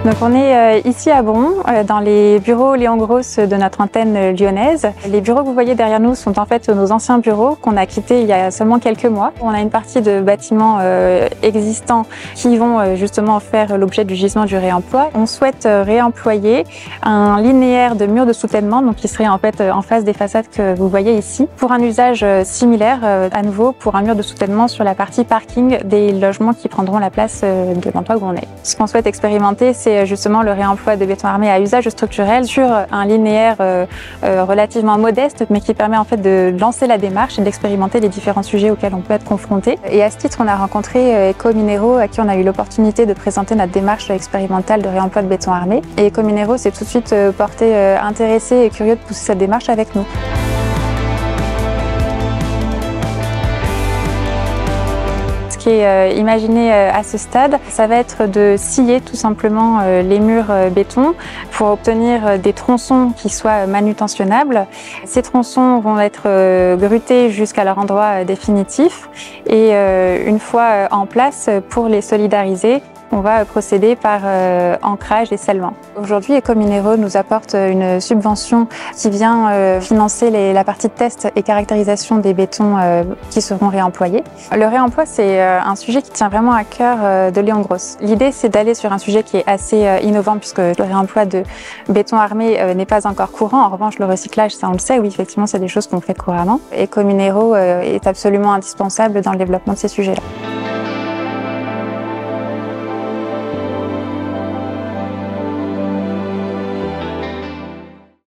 Donc on est ici à Bron, dans les bureaux Léon Gross de notre antenne lyonnaise. Les bureaux que vous voyez derrière nous sont en fait nos anciens bureaux qu'on a quittés il y a seulement quelques mois. On a une partie de bâtiments existants qui vont justement faire l'objet du gisement du réemploi. On souhaite réemployer un linéaire de murs de soutènement, donc qui serait en fait en face des façades que vous voyez ici, pour un usage similaire, à nouveau pour un mur de soutènement sur la partie parking des logements qui prendront la place de l'endroit où on est. Ce qu'on souhaite expérimenter, c'est justement le réemploi de béton armé à usage structurel sur un linéaire relativement modeste, mais qui permet en fait de lancer la démarche et d'expérimenter les différents sujets auxquels on peut être confronté. Et à ce titre, on a rencontré Ecominero, à qui on a eu l'opportunité de présenter notre démarche expérimentale de réemploi de béton armé. Et Ecominero s'est tout de suite porté intéressé et curieux de pousser cette démarche avec nous. Ce qui est imaginé à ce stade, ça va être de scier tout simplement les murs béton pour obtenir des tronçons qui soient manutentionnables. Ces tronçons vont être grutés jusqu'à leur endroit définitif et une fois en place, pour les solidariser, on va procéder par ancrage et scellement. Aujourd'hui, Ecominero nous apporte une subvention qui vient financer la partie de test et caractérisation des bétons qui seront réemployés. Le réemploi, c'est un sujet qui tient vraiment à cœur de Léon Gross. L'idée, c'est d'aller sur un sujet qui est assez innovant, puisque le réemploi de béton armé n'est pas encore courant. En revanche, le recyclage, ça on le sait, oui, effectivement, c'est des choses qu'on fait couramment. Ecominero est absolument indispensable dans le développement de ces sujets-là.